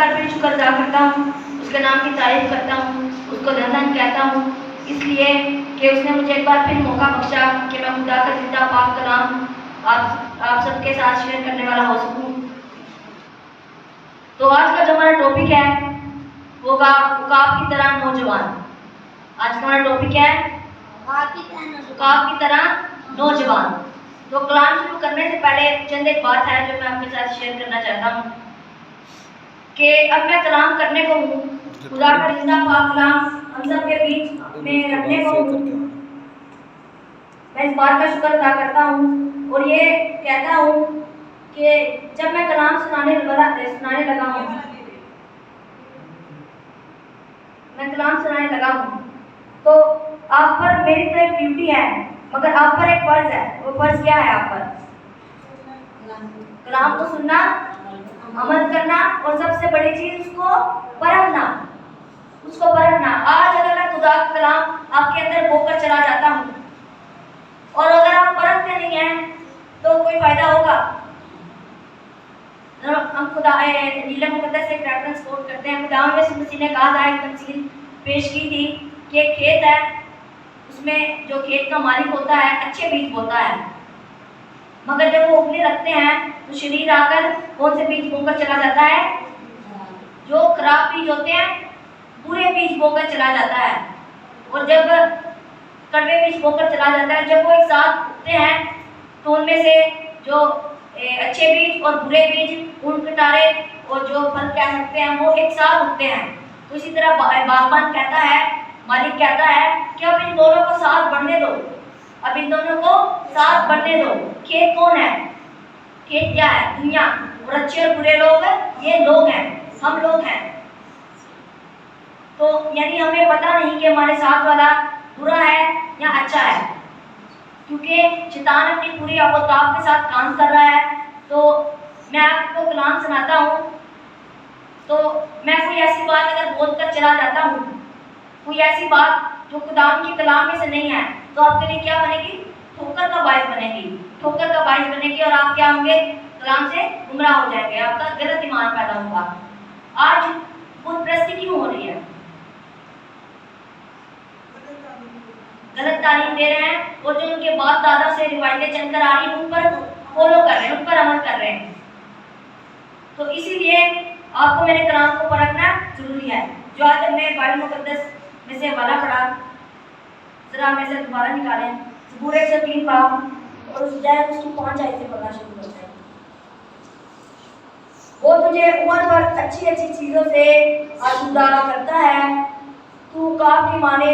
बार फिर शुक्र अदा करता हूँ, उसके नाम की तारीफ करता हूँ, उसको धन कहता हूँ, इसलिए कि उसने मुझे एक बार फिर मौका बख्शा कि मैं खुदा का जिंदा पाक कलाम आप सबके साथ शेयर करने वाला हो सकूँ। तो आज का जो हमारा टॉपिक है होगा उकाब की तरह नौजवान। आज का हमारा टॉपिक है उकाब की तरह नौजवान। तो कलाम शुरू करने से पहले चंद एक बात है जो मैं आपके साथ शेयर करना चाहता हूँ कि अब मैं कलाम करने को हूँ, खुदा का जिंदा पाक कलाम हम सब के बीच में रखने को हूँ। मैं इस बात का शुक्र अदा करता हूँ और ये कहता हूँ कि जब मैं कलाम सुनाने लगा हूँ, मैं कलाम सुनाने लगा हूँ, तो आप पर मेरी तो एक ड्यूटी है, मगर आप पर एक फर्ज है। वो फर्ज क्या है? आप पर कलाम को सुनना, अमल करना और सबसे बड़ी चीज उसको परखना। आज अगर मैं खुदा का कलाम आपके अंदर बोकर चला जाता हूँ और अगर आप परखते नहीं हैं तो कोई फायदा होगा? हम खुदा नीले मुकद्दस से एक रेफरेंस कोट करते हैं। खुदा मसीह ने कहा था, एक तमसील पेश की थी कि एक खेत है, उसमें जो खेत का मालिक होता है अच्छे बीज बोता है, मगर जब वो उगने लगते हैं तो शरीर आकर कौन से बीज बोकर चला जाता है? जो खराब बीज होते हैं, बुरे बीज बोकर चला जाता है। और जब कड़वे बीज बोकर चला जाता है, जब वो एक साथ उगते हैं तो उनमें से जो अच्छे बीज और बुरे बीज, उन कटारे और जो फल कह सकते हैं, वो एक साथ उगते हैं। तो इसी तरह बागबान कहता है, मालिक कहता है कि अब इन दोनों को साथ बढ़ने दो, अब इन दोनों को साथ बढ़ने दो। खेत कौन है? खेत क्या है? दुनिया। और अच्छे और बुरे लोग ये लोग हैं, हम लोग हैं। तो यानी हमें पता नहीं कि हमारे साथ वाला बुरा है या अच्छा है, क्योंकि शैतान अपनी पूरी अवतार के साथ काम कर रहा है। तो मैं आपको कलाम सुनाता हूँ, तो मैं कोई ऐसी बात अगर बोलकर चला जाता हूँ, कोई ऐसी बात जो खुदाम की कलाम में से नहीं है, तो आपके लिए क्या बनेगी? ठोकर का बायस बनेगी, ठोकर का बायस बनेगी और आप क्या होंगे? कलाम से गुमराह हो जाएंगे, आपका गलत ईमान पैदा होगा। आज बुत परस्ती क्यों हो रही है? गलत तालीम दे रहे हैं और जो उनके बाप दादा से रिवायतें चलकर आ रही हैं उन पर फॉलो कर रहे हैं, उन पर अमल कर रहे हैं। तो इसीलिए आपको मेरे कलाम को परखना जरूरी है। जो आज हमने बाइबल मुकद्दस में से हवाला पढ़ा, जरा में से दोबारा निकालें, ज़बूर 103 पाक और उसकी 5 आयतें पढ़ना शुरू करते हैं। वो तुझे उम्र पर अच्छी अच्छी चीजों से आशुदा करता है, तू उकाब की माने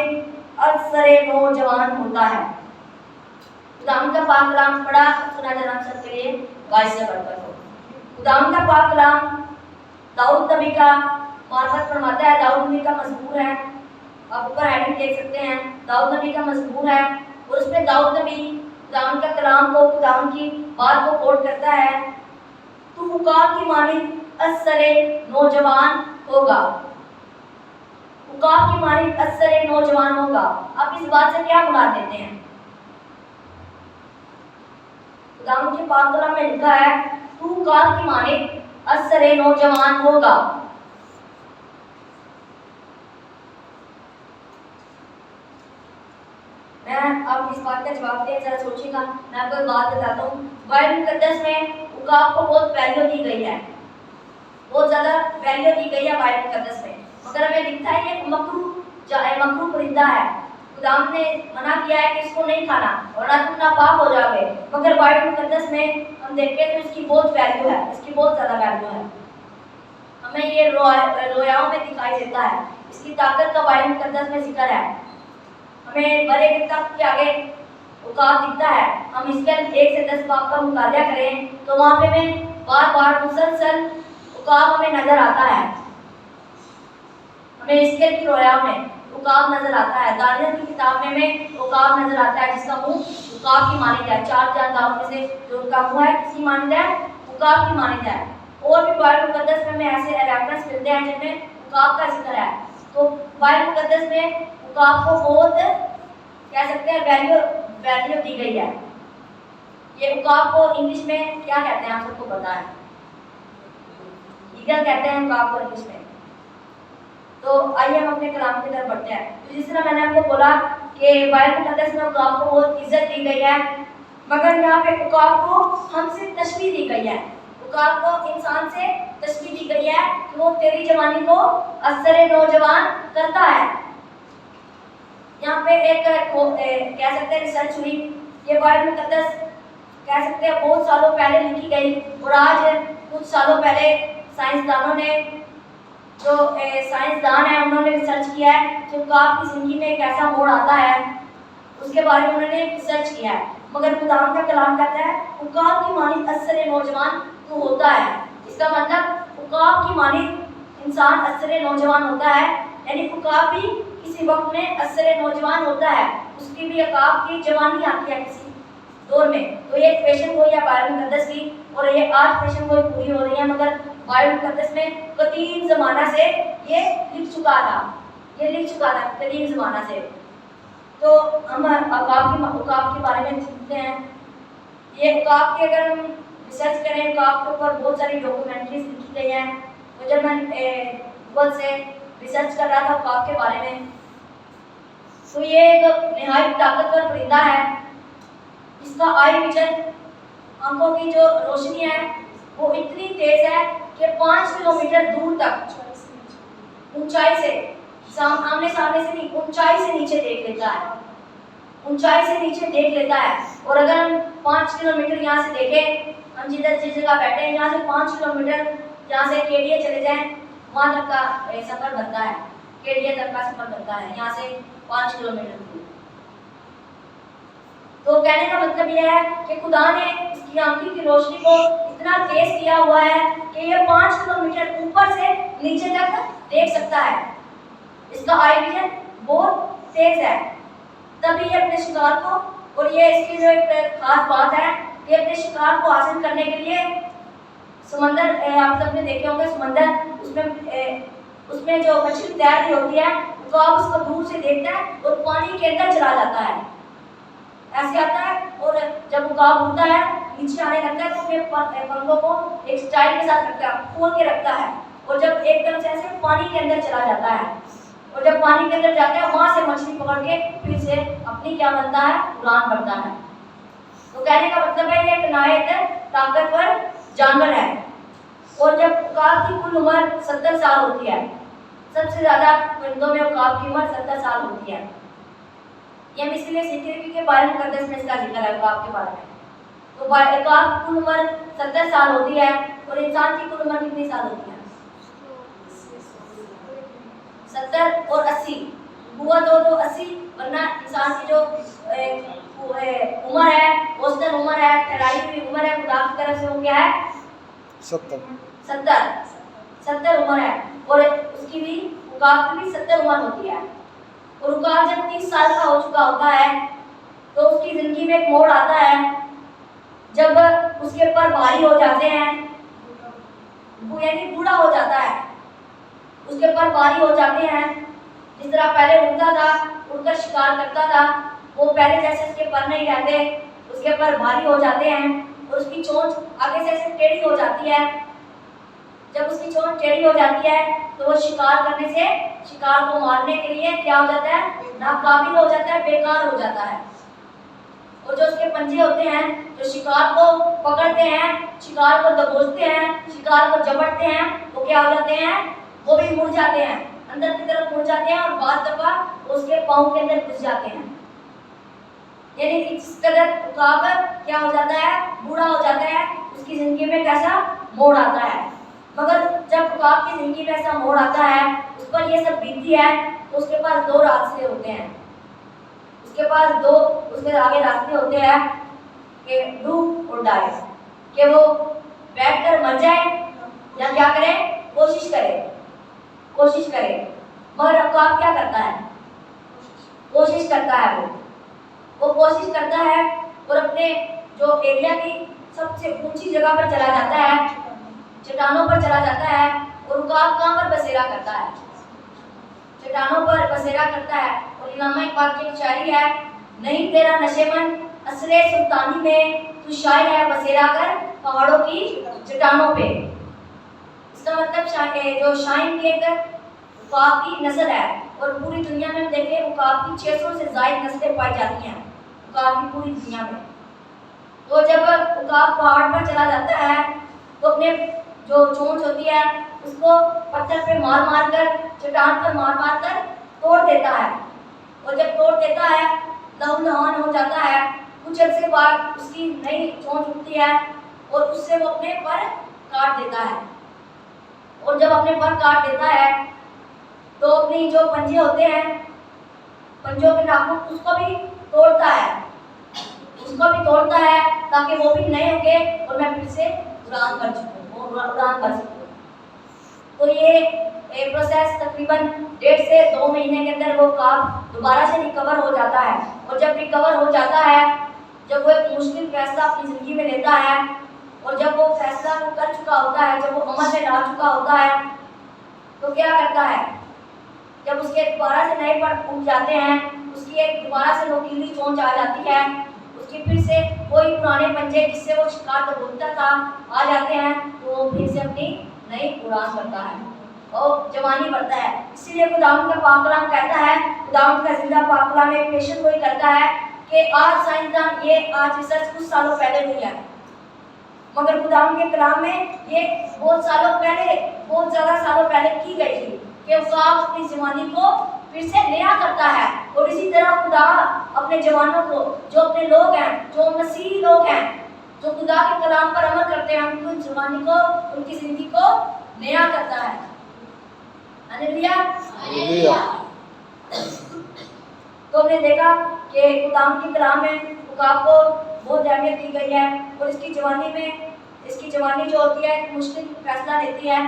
अक्सर नौजवान होता है। खुदाम का पाक कलाम पढ़ा सुना जाना सबके लिए वाइस से पढ़कर हो। खुदाम का पाक कलाम दाऊद नबी का मार्फत फरमाता है। दाऊद नबी का मज़मूर है, आप ऊपर हेडिंग देख सकते हैं, दाऊद नबी का मज़मूर है। और उसमें दाऊद नबी खुदाम का कलाम को, खुदाम की बात को कोट करता है, तू उकाब की मानिंद असरे नौजवान होगा। उकाब की मानिंद असरे नौजवान होगा। आप इस बात से क्या मुराद देते हैं? खुदाम के पाक कलाम में लिखा है, तू उकाब की मानिंद असरे नौजवान होगा। मैं आप इस बात का जवाब दें, जरा सोचिएगा। मैं आपको बात बताता हूँ, बाइबल मुकद्दस में उकाब को बहुत वैल्यू दी गई है, बहुत ज्यादा वैल्यू दी गई है बाइबल मुकद्दस में। मगर हमें दिखता है ये मकरू परिंदा है, खुदाम ने मना किया है कि इसको नहीं खाना वरना तुम नापाक हो जाओगे। मगर बाइबल मुकद्दस में हम देखें तो इसकी बहुत वैल्यू है, इसकी बहुत ज्यादा वैल्यू है। हमें ये रोयाओं में दिखाई देता है, इसकी ताकत का बाइबल मुकद्दस में जिक्र है। हमें बड़े किताब के आगे उकाब दिखता है। हम इसके 1 से 10 बाब का मुताला करें तो वहाँ पे हमें बार बार मुसलसल उकाब हमें नजर आता है। हमें इसके की रोया में उकाब नजर आता है। दानियल की किताब में हमें उकाब नजर आता है, जिसका मुंह उकाब की मानिंद है। 4 जानदारों में से जो उनका मुंह है किसकी मानिंद है? उकाब की मानिंद है। और भी बाइबल मुकद्दस में हमें ऐसे रेफरेंस मिलते हैं जिनमें उकाब का जिक्र है। तो बाइबल मुकद्दस में उकाब को बहुत कह सकते हैं वैल्यू दी गई है। ये उकाब को इंग्लिश में क्या कहते हैं आप सबको पता है? ईगल कहते हैं उकाब को इंग्लिश में। तो आइए हम अपने कलाम की तरफ बढ़ते हैं। तो जिस तरह मैंने आपको बोला कि बाइबल मुकद्दस में उकाब को बहुत इज्जत दी गई है, मगर यहाँ पे उकाब को हमसे तशबीह दी गई है। उकाब को इंसान से तशबीह दी गई है कि वो तेरी जवानी को असर नौजवान करता है। यहाँ पे एक कह सकते हैं रिसर्च हुई, ये बाइबल मुकद्दस कह सकते हैं बहुत सालों पहले लिखी गई, और आज कुछ सालों पहले साइंसदानों ने, जो साइंसदान है, उन्होंने रिसर्च किया है कि उकाब की जिंदगी में एक ऐसा मोड़ आता है, उसके बारे में उन्होंने रिसर्च किया है। मगर खुदावंद का कलाम कहता है उकाब की मानिंद असर नौजवान तो होता है। इसका मतलब उकाब की मानिंद इंसान असर नौजवान होता है, यानी उकाब भी किसी वक्त में असर नौजवान होता है, उसकी भी उकाब की जवानी आती है किसी दौर में। तो ये पेशन गोई है बाइबल मुकद्दस की, और ये आज पेशन गोई पूरी हो रही है, मगर बाइबल मुकद्दस में कदीम ज़माना से ये लिख चुका था कदीम ज़माना से। तो हम उकाब के बारे में सीखते हैं। ये उकाब के अगर हम रिसर्च करें, उकाब के ऊपर बहुत सारी डॉक्यूमेंट्रीज लिखी गई हैं। तो जब मैं गूगल से रिसर्च कर रहा था उकाब के बारे में, तो ये एक निहायत ताकतवर परिंदा है। इसका आई विजन, आंखों की जो रोशनी है वो इतनी तेज है कि 5 किलोमीटर दूर तक ऊंचाई से, आमने सामने से नहीं, ऊंचाई से नीचे देख लेता है, ऊंचाई से नीचे देख लेता है। और अगर हम 5 किलोमीटर यहाँ से देखें, हम जिस जगह बैठे हैं यहाँ से 5 किलोमीटर यहाँ से केडिया चले जाएं, वहाँ तक का सफ़र बनता है, केडिया तक का सफ़र बनता है यहाँ से 5 किलोमीटर दूर। तो कहने का मतलब यह है कि खुदा ने इसकी आंखों की रोशनी को इतना तेज किया हुआ है कि ये 5 किलोमीटर ऊपर से नीचे तक देख सकता है। इसका आई विजन बहुत तेज है, तभी ये अपने शिकार को, और ये इसकी जो एक खास बात है कि अपने शिकार को हासिल करने के लिए समंदर, आप सबने देखे होंगे समंदर, उसमें जो मछली तैर रही होती है तो आप उसको दूर से देखता है और पानी के अंदर चला जाता है, ऐसे आता है। और जब उकाब उड़ता है नीचे आने लगता है तो अपने पंखों को एक स्टाइल के साथ रखता है, खोल के रखता है, और जब एकदम से ऐसे पानी के अंदर चला जाता है, और जब पानी के अंदर जाता है वहां से मछली पकड़ के फिर से अपनी क्या बनता है, उड़ान भरता है। तो कहने का मतलब है ये एक नायत ताकतवर जानवर है। और जब उकाब की कुल उम्र 70 साल होती है, सबसे ज्यादा परिंदों में उकाब की उम्र 70 साल होती है। ये हम इसलिए सीखे क्योंकि बाइबल मुकद्दस में इसका जिक्र है उकाब के बारे में। तो उकाब की कुल उम्र 70 साल होती है, और इंसान की कुल उम्र कितनी साल होती है? 70 और 80 हुआ तो 80, वरना इंसान की जो उम्र है, औसतन उम्र है, ठहराई हुई उम्र है खुदा की तरफ से, वो क्या है? 70 उम्र है। और उसकी भी, उकाब की भी 70 उम्र होती है। और उकाब जब 30 साल का हो चुका होता है तो उसकी जिंदगी में एक मोड़ आता है जब उसके ऊपर भारी हो जाते हैं, यानी बूढ़ा हो जाता है, उसके ऊपर भारी हो जाते हैं। जिस तरह पहले उड़ता था, उड़कर शिकार करता था, वो पहले जैसे उसके पर नहीं रहते, उसके ऊपर भारी हो जाते हैं, और उसकी चोंच आगे से ऐसे टेढ़ी हो जाती है। जब उसकी चोंच टेढ़ी हो जाती है तो वो शिकार करने से, शिकार को मारने के लिए क्या हो जाता है, नाकाबिल हो जाता है, बेकार हो जाता है। और जो उसके पंजे होते हैं जो शिकार को पकड़ते हैं, शिकार को दबोचते हैं, शिकार को जबड़ते हैं, वो क्या हो जाते हैं, वो भी मुड़ जाते हैं, अंदर की तरफ मुड़ जाते हैं, और बाद दफा उसके पाँव के अंदर घुस जाते हैं। यानी इस कदर उकाब क्या हो जाता है, बूढ़ा हो जाता है, उसकी जिंदगी में कैसा मोड़ आता है। मगर जब उकाब की जिंदगी में ऐसा मोड़ आता है, उस पर ये सब बीतती है, तो उसके पास 2 रास्ते होते हैं। उसके पास 2 उसके आगे रास्ते होते हैं कि डू और डाई, कि वो बैठकर मर जाए या क्या करे, कोशिश करे। मगर उकाब क्या करता है, कोशिश करता है, वो कोशिश करता है, और अपने जो एरिया की सबसे ऊंची जगह पर चला जाता है, चट्टानों पर चला जाता है। और उकाब कहाँ पर बसेरा करता है, चट्टानों पर बसेरा करता है। और इमाम इकबाल की एक शायरी है, नहीं तेरा नशेमन असरे सुल्तानी में, तू शायर है बसेरा कर पहाड़ों की चट्टानों पे। इसका मतलब जो शाहीन की एक उकाब की नस्ल है, और पूरी दुनिया में हम देखें उकाब की 600 से ज़ायद नस्लें पाई जाती हैं उकाब की पूरी दुनिया में। तो जब उकाब पहाड़ पर चला जाता है तो अपने जो चोंच होती है उसको पत्थर पे मार मार कर, चट्टान पर मार मार कर तोड़ देता है, और जब तोड़ देता है लहूलुहान हो जाता है। कुछ अर्से बाद उसकी नई चोंच उठती है और उससे वो अपने पर काट देता है, और जब अपने पर काट देता है तो अपनी जो पंजे होते हैं, पंजों के नाखून उसको भी तोड़ता है, ताकि वो भी नए होके और मैं फिर से उड़ान भर सकूं। तो ये प्रोसेस तकरीबन 1.5 से 2 महीने के अंदर वो उकाब दोबारा से रिकवर हो जाता है, और जब रिकवर हो जाता है, जब वो एक मुश्किल फैसला अपनी ज़िंदगी में लेता है, और जब वो फैसला वो कर चुका होता है, जब वो अमल में ला चुका होता है, तो क्या करता है, जब उसके दोबारा से नए पर उग जाते हैं, उसकी एक दोबारा से नोकीली चोंच आ जाती है, उसके फिर से वही पुराने पंजे जिससे वो शिकार दबोचता था आ जाते हैं, तो वो फिर से अपनी नई उड़ान भरता है और जवानी बढ़ता है। इसीलिए खुदावंद का पाक कलाम कहता है, खुदावंद का जिंदा पाक कलाम एक पेशन वही करता है कि आज साइंसदान ये आज रिसर्च कुछ सालों पहले हुई है, मगर खुदावंद के कलाम में ये बहुत ज़्यादा सालों पहले की गई थी कि उकाब अपनी जवानी को फिर से नया करता है। और इसी तरह खुदा अपने जवानों को, जो अपने लोग हैं, जो मसीही लोग हैं, जो खुदा के कलाम पर अमल करते हैं, उनकी जवानी को, उनकी जिंदगी को नया करता है। हालेलुया। तो हमने देखा कि खुदा के कलाम में उकाब को बहुत अहमियत दी गई है, और इसकी जवानी जो होती है एक मुश्किल फैसला लेती है,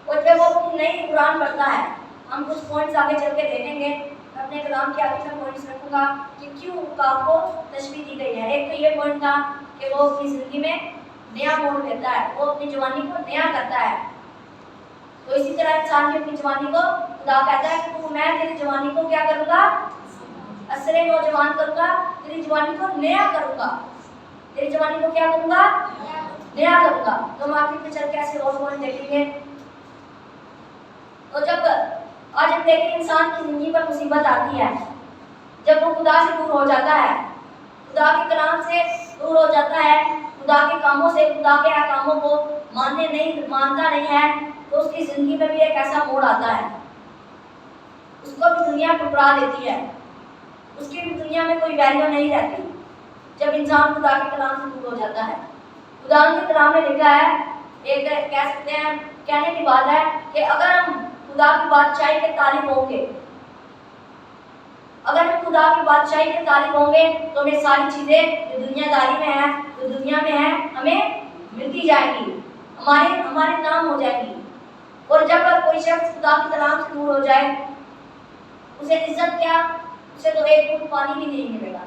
और जब वो अपनी नई उड़ान भरता है, हम कुछ पॉइंट्स आगे चल के देखेंगे। मैं अपने कलाम के आगे में पॉइंट्स रखूंगा कि क्यों उकाब को तशबीह दी गई है। एक तो ये पॉइंट था कि वो अपनी ज़िंदगी में नया मोड़ लेता है, वो अपनी जवानी को नया करता है। तो इसी तरह इंसान की अपनी जवानी को खुदा कहता है कि मैं तेरी जवानी को क्या करूँगा, असरे नौजवान करूँगा, तेरी जवानी को नया करूँगा, तेरी जवानी को क्या करूँगा, नया करूँगा। तो हम आखिर में चल के ऐसे और पॉइंट देखेंगे। तो जब आज हम देखें इंसान की जिंदगी पर मुसीबत आती है, जब वो खुदा से दूर हो जाता है, खुदा के कलाम से दूर हो जाता है, खुदा के कामों से, खुदा के अहकामों को मानता नहीं है, तो उसकी जिंदगी में भी एक ऐसा मोड़ आता है, उसको भी दुनिया ठुकरा देती है, उसकी भी दुनिया में कोई वैल्यू नहीं रहती जब इंसान खुदा के कलाम से दूर हो जाता है। खुदा के कलाम में लिखा है, एक कह सकते हैं कहने की बात है कि अगर हम खुदा की बादशाही के तालिब होंगे, अगर हम खुदा की बादशाही के तालिब होंगे, तो हमें सारी चीज़ें जो दुनियादारी में है, जो दुनिया में है, हमें मिलती जाएंगी, हमारे नाम हो जाएंगी। और जब कोई शख्स खुदा के कलाम से दूर हो जाए, उसे इज्जत क्या, उसे तो एक घूंट पानी भी नहीं मिलेगा,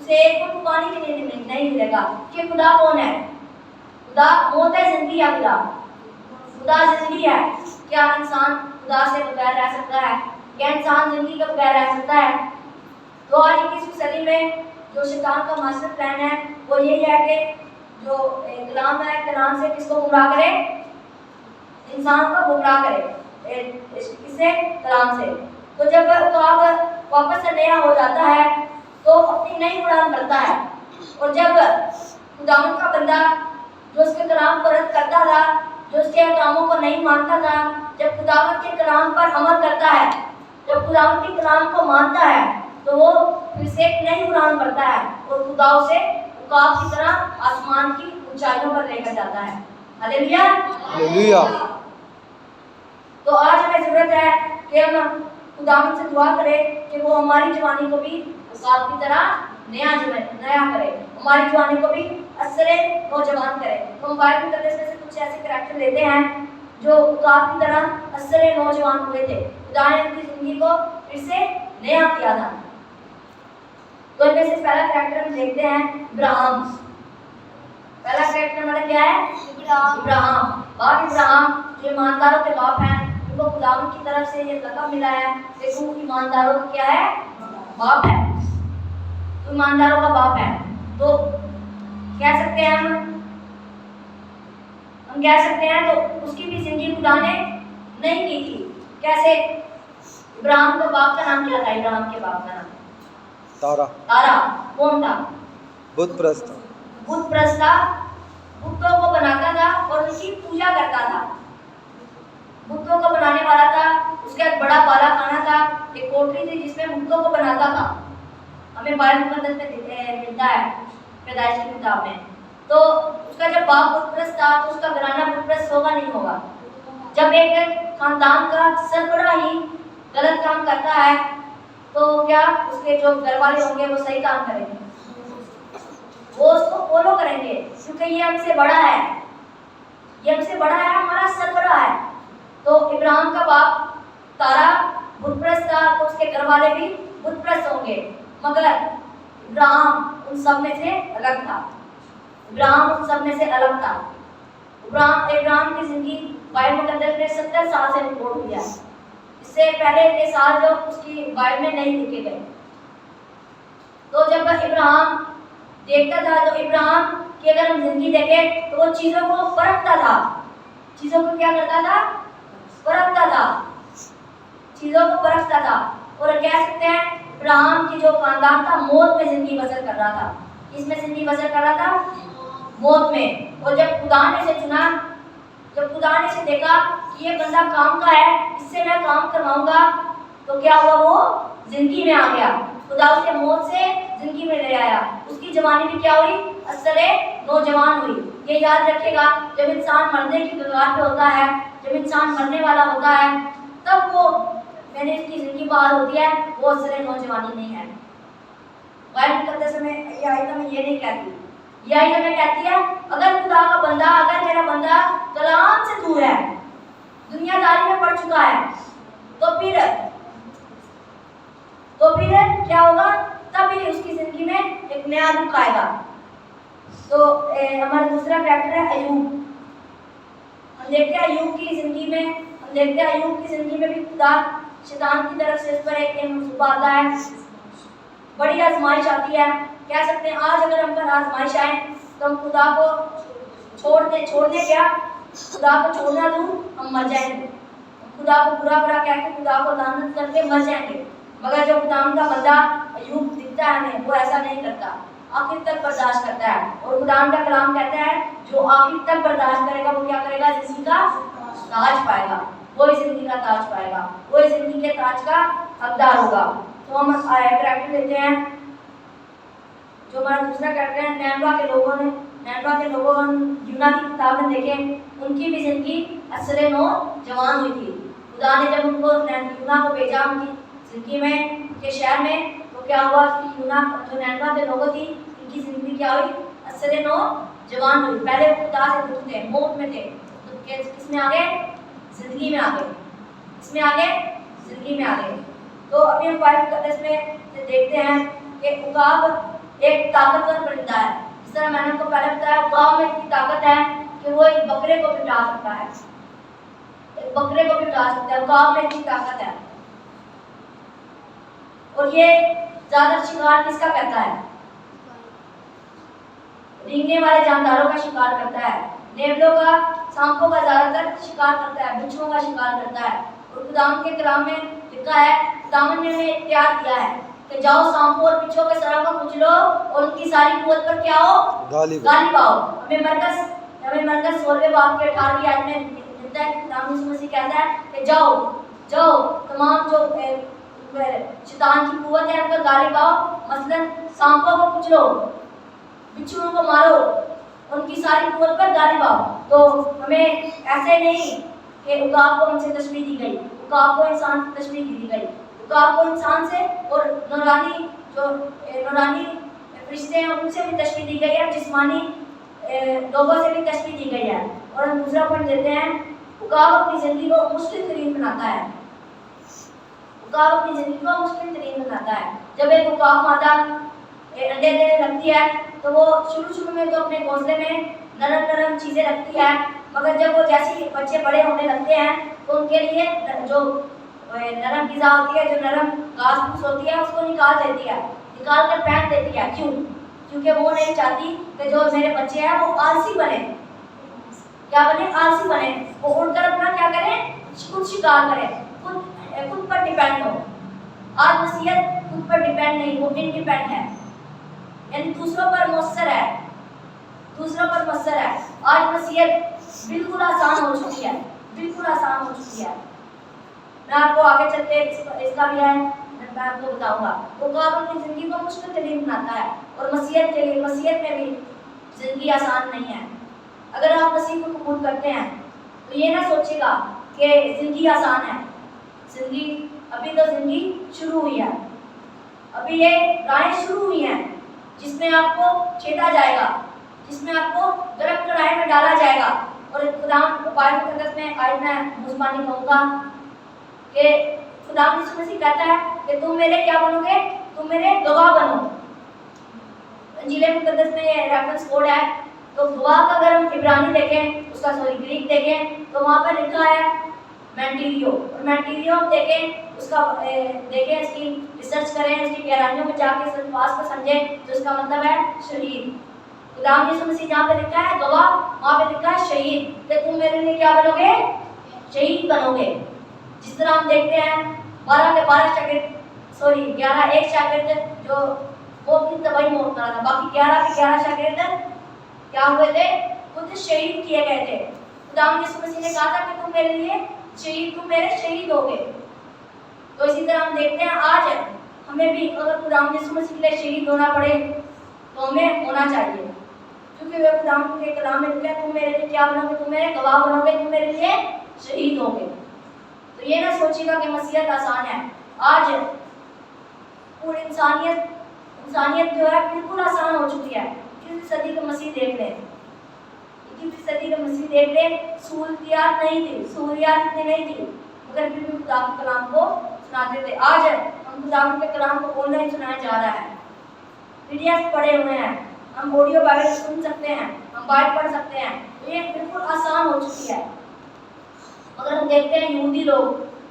उसे एक घूंट पानी भी नहीं मिलेगा। कि खुदा कौन है? खुदा मौत है, जिंदगी है। खुदा जिंदगी है। क्या इंसान खुदा से बगैर रह सकता है? क्या इंसान जिंदगी के बगैर रह सकता है? तो आज 21वीं सदी में जो शैतान का मास्टर प्लान है वो यही है कि जो कलाम है, कलाम से किसको गुमराह करे, इंसान को गुमराह करे, किससे? कलाम से। तो जब उकाब वापस से नया हो जाता है तो अपनी नई उड़ान भरता है, और जब खुदावंद का बंदा जो उसके कलाम को रद्द करता था, जो उसके कामों को नहीं मानता था, जब खुदावंद के कलाम पर अमल करता है, जब खुदावंद के कलाम को मानता है, तो वो फिर से एक नई उड़ान भरता है और खुदा उसे उकाब की तरह आसमान की ऊंचाइयों पर लेकर जाता है। हालेलुया। हालेलुया। तो आज हमें जरूरत है कि हम खुदावंद से दुआ करें कि वो हमारी जवानी को भी उकाब की तरह नया करे, हमारी जवानी को भी असरे नौजवान करे। तो हम बाइबल में से कुछ ऐसे करैक्टर लेते हैं जो उकाब की तरह असरे नौजवान हुए थे, खुदा ने उनकी जिंदगी को फिर से नया किया था। तो इनमें से पहला करैक्टर हम देखते हैं इब्राहिम। पहला करैक्टर हमारा क्या है? इब्राहिम। बाप इब्राहिम जो ईमानदारों के बाप हैं, उनको खुदावंद की तरफ से ये लक़ब मिला है कि तू ईमानदारों का क्या है? बाप है, तू ईमानदारों का बाप है। तो कह सकते हैं हम हम कह सकते हैं, तो उसकी भी जिंदगी खुदा ने नहीं की थी। कैसे? इब्राहिम के बाप का नाम क्या था? इब्राहिम के बाप का नाम तारा। तारा। कौन था? बुत प्रस्त। बुत प्रस्त था, बुतों को बनाता था और उनकी पूजा करता था। बुतों को बनाने वाला था, उसका एक बड़ा बाला खाना था, एक कोठरी थी जिसमें बुतों को बनाता था। हमें बाइबल मुकद्दस में मिलता है, पैदाइश की किताब में। तो उसका जब बाप बुतप्रस्त था तो उसका घराना बुतप्रस्त होगा नहीं होगा? जब एक खानदान का सरबराह ही गलत काम करता है तो क्या उसके जो घर वाले होंगे वो सही काम करेंगे? वो उसको फॉलो करेंगे, क्योंकि ये हमसे बड़ा है, ये हमसे बड़ा है, हमारा सरबराह है। तो इब्राहिम का बाप तारा बुतप्रस्त था तो उसके घर वाले भी बुतप्रस्त होंगे, मगर इब्राहिम उन सब में से अलग था। इब्राहिम उन सब में से अलग था। इब्राहिम की जिंदगी बाइबल मुकद्दस में 70 साल से रिकॉर्ड हुई है। इससे पहले के साल जो उसकी बाइबल में नहीं लिखे गए। तो जब इब्राहिम देखता था, तो इब्राहिम की अगर हम जिंदगी देखें तो वो चीजों को परखता था। चीजों को क्या करता था? परखता था, चीजों को परखता था। और कह सकते हैं इब्राहिम की जो खानदान था मौत में जिंदगी बसर कर रहा था। किसमें जिंदगी बसर कर रहा था? मौत में। और जब खुदा ने इसे चुना, जब खुदा ने इसे देखा कि ये बंदा काम का है, इससे मैं काम करवाऊंगा, तो क्या हुआ? वो जिंदगी में आ गया। खुदा उसे मौत से जिंदगी में ले आया। उसकी जवानी भी क्या हुई? असरे नौजवान हुई। ये याद रखिएगा, जब इंसान मरने की कगार पे होता है, जब इंसान मरने वाला होता है, तब वो मैंने इसकी जिंदगी बाहर होती है, वो असरे नौजवानी नहीं है। बाइबल मुकद्दस में ये आयत हमें ये नहीं कहती। ये आयत हमें कहती है अगर खुदा का बंदा, अगर मेरा बंदा कलाम से दूर है, दुनियादारी में पड़ चुका है, तो फिर क्या होगा? तभी उसकी जिंदगी में एक नया रुख आएगा। तो हमारा दूसरा कैरेक्टर है अय्यूब। हम देखते हैं अय्यूब की जिंदगी में भी खुदा शैतान की तरफ से इस पर एक मंसूबा आता है, बड़ी आजमाइश आती है। कह सकते हैं आज अगर हम पर आजमाइश आए तो हम खुदा को छोड़ने क्या, खुदा को छोड़ना दूर, हम मर जाएंगे। खुदा को बुरा कह के, खुदा को लानत करके मर जाएंगे। मगर जो खुदा का बंदा अय्यूब दिखता है हमें, वो ऐसा नहीं करता, आखिर तक बर्दाश्त करता है। और खुदा का कलाम कहता है जो आखिर तक बर्दाश्त करेगा वो क्या करेगा? जिंदगी का ताज पाएगा। वो इस जिंदगी का ताज पाएगा, वो इस जिंदगी के ताज का हकदार होगा। तो हम कैरेक्टर लेते हैं जो हमारा दूसरा कैरेक्टर है नैनवा के लोगों यूना की किताब में देखें, उनकी भी जिंदगी असरे नौजवान हुई थी। खुदा ने जब उनको यूना को भेजा उनकी जिंदगी में, उनके शहर में, तो क्या हुआ कि यूना जो नैनवा के लोगों थी, इनकी जिंदगी क्या हुई? असरे नौजवान हुई। पहले वो खुदा से दूर थे, मौत में थे, तो किसमें आ गए? जिंदगी में आ गए। इसमें आ गए? जिंदगी में आ गए। तो अभी हम बाइबल मुकद्दस में देखते हैं कि उकाब एक ताकतवर परिंदा है। जिस तरह मैंने आपको पहले बताया, उकाब में इतनी ताकत है कि वो एक बकरे को भी उठा सकता है, एक बकरे को भी उठा सकता है। उकाब में इतनी ताकत है। और ये ज्यादा शिकार किसका करता है? रेंगने वाले जानदारों का शिकार करता है, नेवलों का, सांपों का ज्यादातर शिकार करता है, बिच्छुओं का शिकार करता है। और खुदावंद के कलाम में लिखा है, खुदावंद ने हमें इख्तियार दिया है कि जाओ सांपों और बिच्छुओं के सरों को कुचलो और उनकी सारी कुवत पर क्या हो? गाली पाओ। हमें मरकस 16वें बाब के 18वीं आयत में मिलता है, खुदावंद यीशु मसीह कहता है कि जाओ तमाम जो शैतान की कुवत है उन पर गाली पाओ, मसलन सांपों को कुचलो, बिच्छुओं को मारो, उनकी सारी कुवत पर गाली पाओ। तो हमें ऐसे नहीं कि उकाब को हमसे तशबीह दी गई, उकाब को इंसान से तशबीह दी गई, उकाब को इंसान से और नूरानी फरिश्ते हैं उनसे भी तशबीह दी गई है, जिस्मानी लोगों से भी तशबीह दी गई है। और हम दूसरा पॉइंट देते हैं, उकाब अपनी जिंदगी को मुश्किल तरीन बनाता है। उकाब अपनी जिंदगी को मुश्किल तरीन बनाता है। जब एक उकाब मादा अंडे देने लगती है तो वो शुरू में तो अपने घोंसले में नरम चीजें रखती है, मगर जब वो जैसे बच्चे बड़े होने लगते हैं तो उनके लिए जो नरम ग़िज़ा होती है, जो नरम घास फूस होती है, उसको निकाल कर फेंक देती है। क्योंकि वो नहीं चाहती कि जो मेरे बच्चे हैं वो आलसी बने, क्या बने, आलसी बने, वो उड़कर अपना क्या करें, खुद शिकार करें, खुद पर डिपेंड हो। आज नसीहत खुद पर डिपेंड नहीं, वो इंडिपेंडेंट है, यानी दूसरों पर मुसर है, दूसरों पर मुसर है। आज नसीहत बिल्कुल आसान हो चुकी है, बिल्कुल आसान हो चुकी है। मैं आपको आगे चल के इसका भी है, मैं आपको बताऊंगा। तो आप अपनी जिंदगी को मुश्किल तरीन बनाता है, और मसीहत के लिए, मसीहत में भी जिंदगी आसान नहीं है। अगर आप मसीह को कबूल करते हैं तो ये ना सोचेगा कि जिंदगी आसान है। जिंदगी अभी तो जिंदगी शुरू हुई है, अभी ये राहें शुरू हुई हैं जिसमें आपको छेदा जाएगा, जिसमें आपको गर्म कढ़ाई में डाला जाएगा। और खुदा बाइबल में आज मैं मुस्मानी कहूँगा कि खुदा यीशु मसीह कहता है कि तुम मेरे क्या बनोगे, तुम मेरे गवाह बनो। इंजील मुकद्दस में ये रेफरेंस कोड है। तो गवाह का अगर हम इब्रानी देखें, उसका ग्रीक देखें, तो वहाँ पर लिखा है मैंटीरियो। और मैंटीरियो हम देखें, उसका देखें, इसकी रिसर्च करें, उसकी गहराइयों में जाके इस अल्फाज को समझें, तो इसका मतलब है शहीद। खुदा यीशु मसीह जहाँ पे लिखा है गवाह, वहाँ पे लिखा है शहीद, कि तुम मेरे लिए क्या बनोगे, शहीद बनोगे। जिस तरह हम देखते हैं 12 के 12 शागिर्द, 11 एक शागिर्द जो वो अपनी तबाही मौत करा था, बाकी 11 के 11 शागिर्द क्या हुए थे, खुद शहीद किए गए थे। खुदा यीशु मसीह ने कहा था कि तुम मेरे लिए शहीद, तुम मेरे शहीद होगे। तो इसी तरह हम देखते हैं आज हमें भी अगर खुदा यीशु मसीह के लिए शहीद होना पड़े तो हमें होना चाहिए, क्योंकि वे खुदा के कलाम में लिखा है तुम मेरे लिए क्या बनोगे, तुम मेरे गवाह बनोगे, तुम मेरे लिए शहीद होगे। तो ये ना सोचिएगा कि मसीहत आसान है। आज पूरी इंसानियत जो है बिल्कुल आसान हो चुकी है। 21वीं सदी का मसीह देख लें, 21वीं सदी का मसीह देख लें, सहूलियात नहीं थी, सहूलियात इतनी नहीं थी, मगर फिर भी खुदा के कलाम को सुनाते थे। आज हम खुदा के कलाम को ऑनलाइन सुनाया जा रहा है, पीडीएफ पढ़े हुए हैं, हम ऑडियो बाइबल सुन सकते हैं, हम बाइबल पढ़ सकते हैं। तो ये बिल्कुल आसान हो चुकी है। अगर हम देखते हैं यहूदी लोग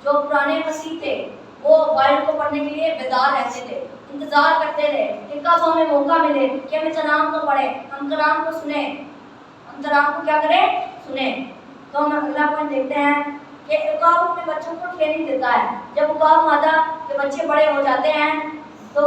जो पुराने मसीह थे, वो बाइबल को पढ़ने के लिए बेदार रहते थे, इंतजार करते थे कि कब हमें मौका मिले कि हम कलाम को पढ़े, हम कलाम को सुने, हम कलाम को क्या करें, सुने। तो हम अगला पॉइंट देखते हैं कि उकाब अपने बच्चों को ट्रेनिंग देता है। जब उकाब मादा के बच्चे बड़े हो जाते हैं तो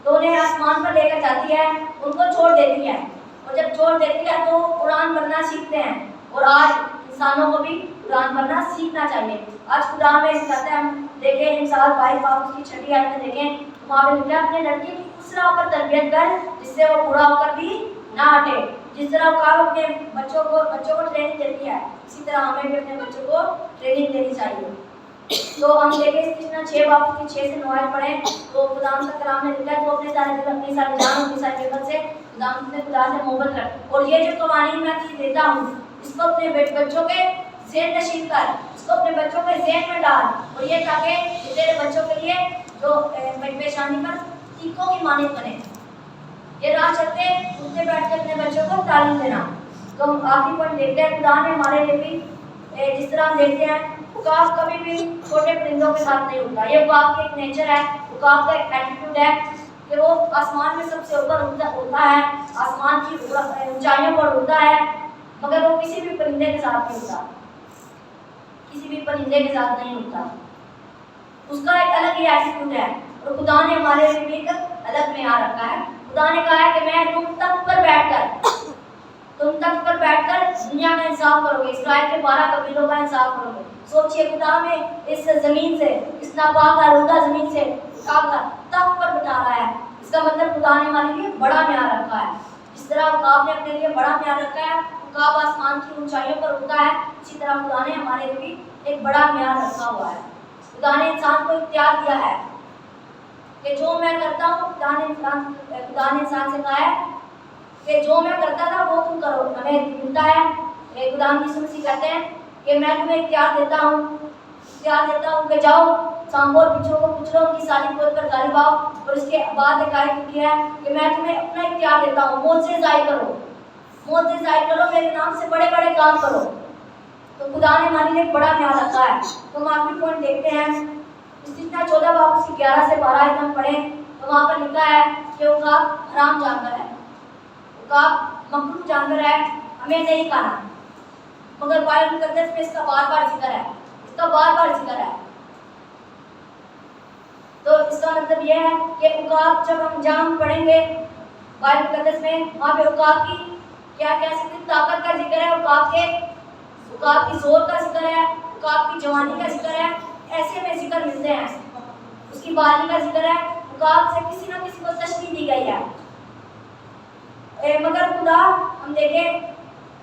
उन्हें आसमान पर लेकर जाती है, उनको छोड़ देती है, और जब छोड़ देती है तो कुरान पढ़ना सीखते हैं। और आज इंसानों को भी कुरान पढ़ना सीखना चाहिए। आज खुदा में सिखाते हैं, हम देखें इंसान 22 बाब उसकी 6ठी आयत में देखें, तो वहाँ पे लिखा है अपने लड़के की उस राह पर तरबियत कर जिससे वो बूढ़ा होकर भी ना हटे। जिस तरह उकाब अपने बच्चों को ट्रेनिंग देती है, इसी तरह हमें भी अपने बच्चों को ट्रेनिंग देनी चाहिए। तो हम देखें कृष्णा 6 बाब की 6 से 9 आयत पढ़ें, तो खुदा का कलाम में लिखा है तो अपने सारे दिल, अपनी सारी जान, अपनी सारी हिम्मत से खुदा से मोहब्बत कर, और ये जो कवानीन मैं तुझे देता हूँ इसको अपने बच्चों के ज़हन नशीन कर, इसको अपने बच्चों के ज़हन में डाल, और ये ताकि तेरे बच्चों के लिए जो पेशानी पर तीखों की मानित बने। ये राह चलते उठते बैठ के अपने बच्चों को तालीम देना। तो हम आखिरी पॉइंट देखते हैं, खुदा ने हमारे लिए भी जिस तरह हम देखते हैं उकाब कभी भी छोटे परिंदों के साथ नहीं उड़ता। ये उकाब का एक नेचर है, उकाब का एक एटीट्यूड है कि वो आसमान में सबसे ऊपर उड़ता है, आसमान की ऊंचाइयों पर उड़ता है, मगर वो किसी भी परिंदे के साथ नहीं उड़ता, किसी भी परिंदे के साथ नहीं उड़ता। उसका एक अलग ही एटीट्यूड है, और खुदा ने हमारे लिए एक अलग मेयार रखा है। खुदा ने कहा है कि मैं तुम तख्त पर बैठकर दुनिया का इंसाफ करोगे, इस्राएल के 12 कबीलों का इंसाफ करोगे। सोचिए खुदा में इस जमीन से, इस नापाक आलूदा जमीन से उठाकर तख्त पर बिठा रहा है। इसका मतलब खुदा ने हमारे लिए बड़ा म्यार रखा है। जिस तरह उकाब ने अपने लिए बड़ा म्यार रखा है, उकाब आसमान की ऊंचाइयों पर उड़ता है, इसी तरह खुदा ने हमारे लिए भी एक बड़ा म्यार रखा हुआ है। खुदा ने इंसान को इख्तियार दिया है कि जो मैं करता हूँ, खुदा ने इंसान से कहा है कि जो मैं करता था वो तुम करो। हमें मिलता है, खुदा यीशु मसीह कहते हैं कि मैं तुम्हें इख्तियार देता हूँ कि जाओ सांभर बिच्छू को कुचलो, उनकी सारी पोत पर गाली बाओ, और इसके बाद एक आयत लिखी है कि मैं तुम्हें अपना इख्तियार देता हूँ, मुझसे जाहिर करो, मेरे नाम से बड़े बड़े काम करो। तो खुदा ने हमारे लिए बड़ा म्यार रखा है। तो हम आखिरी पॉइंट देखते हैं, इस्तिस्ना 14 बाब उसकी 11 से 12 आयत हम पढ़ें, तो वहाँ पर लिखा है कि उकाब हराम जानवर है, उकाब मकरूह जानवर है, हमें नहीं खाना, मगर बाइबल मुकद्दस में इसका बार बार जिक्र है, इसका बार बार जिक्र है। तो इसका मतलब यह है कि उकाब, जब हम जान पढ़ेंगे बाइबल मुकद्दस में, वहाँ पे उकाब की क्या कह सकते हैं, ताकत का जिक्र है, उकाब की जोर का जिक्र है, उकाब की जवानी का जिक्र है, ऐसे में जिक्र मिलते हैं। उसकी बाली का जिक्र है, उकाब से किसी ना किसी को तशबीह दी गई है। मगर खुदा, हम देखें,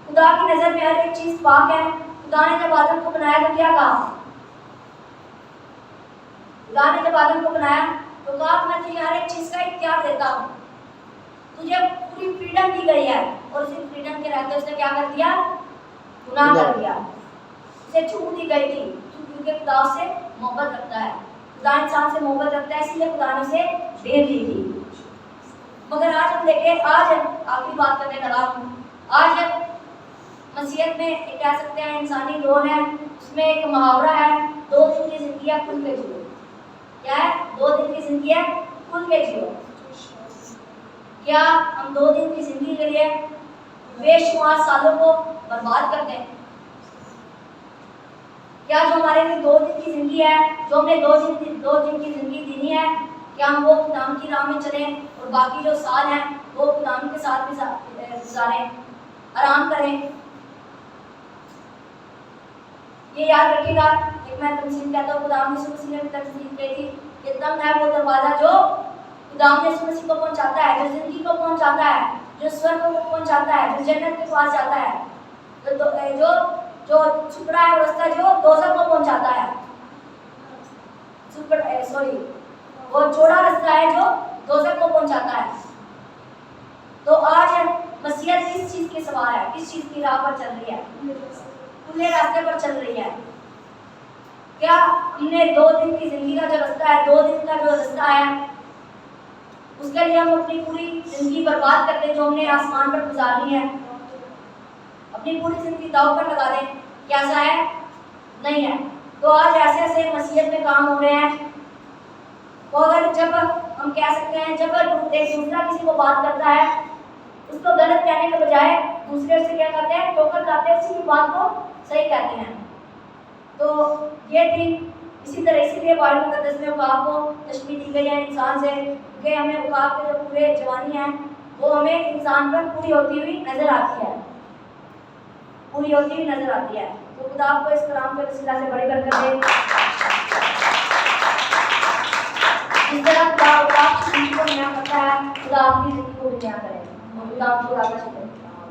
खुदा की नज़र में हर एक चीज़ पाक है। खुदा ने जब आदम को बनाया तो क्या कहा? खुदा ने जब आदम को बनाया तो कहा मैं तुझे हर एक चीज़ का इख्तियार देता हूँ, तुझे पूरी फ्रीडम दी गई है। और उसी फ्रीडम के रहते उसने क्या कर दिया? गुनाह कर दिया, उसे छूट दी गई थी, क्योंकि खुदा उससे मोहब्बत रखता है। खुदा इंसान से मोहब्बत रखता है, इसलिए खुदा ने उसे भेज दी थी। मगर आज हम देखें, आज आखिरी बात करने लगा हूँ, आज मसीहत में एक कह सकते हैं इंसानी रोल है, उसमें एक मुहावरा है, 2 दिन की जिंदगी है, खुल के जियो। क्या है? 2 दिन की जिंदगी है, खुल के जियो। क्या हम 2 दिन की जिंदगी के लिए बेशुमार सालों को बर्बाद कर दें? क्या जो हमारे लिए 2 दिन की जिंदगी है, जो हमने 2 दिन की जिंदगी जीनी है, क्या हम वो खुदाम की राह में चलें और बाकी जो साल हैं वो खुदाम के साथ गुजारें, आराम करें? ये याद रखिएगा। एक मैं तमसील कहता हूँ, खुदाम यीशु मसीह ने तमसील कही थी कि दम है वो दरवाज़ा जो खुदाम यीशु मसीह को पहुँचाता है, जो जिंदगी को पहुँचाता है, जो स्वर्ग को पहुँचाता है, जो जन्नत के पास जाता है, जो छुपड़ा है रास्ता जो दोज़ख को पहुँचाता है, वो चौड़ा रास्ता है जो दोज़ख को पहुँचाता है। तो आज मसीहत किस चीज़ की सवार है, किस चीज़ की राह पर चल रही है? खुले रास्ते पर चल रही है। क्या हमने 2 दिन की जिंदगी का जो रास्ता है, 2 दिन का जो रास्ता है, उसके लिए हम अपनी पूरी जिंदगी बर्बाद करते हैं जो हमने आसमान पर गुजारनी है, अपनी पूरी जिंदगी दांव पर लगा दें? कैसा है? नहीं है। तो आज ऐसे ऐसे मसीहत में काम हो रहे हैं, तो अगर जब हम कह सकते हैं, जब एक दूसरा किसी को बात करता है, उसको गलत कहने के बजाय दूसरे से क्या करते हैं, टोकर खाते हैं, उसी की बात को सही कहते हैं। तो ये थी, इसी तरह इसीलिए बाइबल मुकद्दस में उकाब को तशबीह दी गई है इंसान से, क्योंकि हमें उकाब के जो पूरे जवानी है वो हमें इंसान पर पूरी होती हुई नजर आती है, पूरी होती हुई नजर आती है। तो खुदा आपको इस कलाम के वसीला से बड़ी बरकत दे। जिस तरह खुदा उकाब की जिंदगी को नया करता है, खुदा आपकी जिंदगी को भी नया करे। खुदा आपको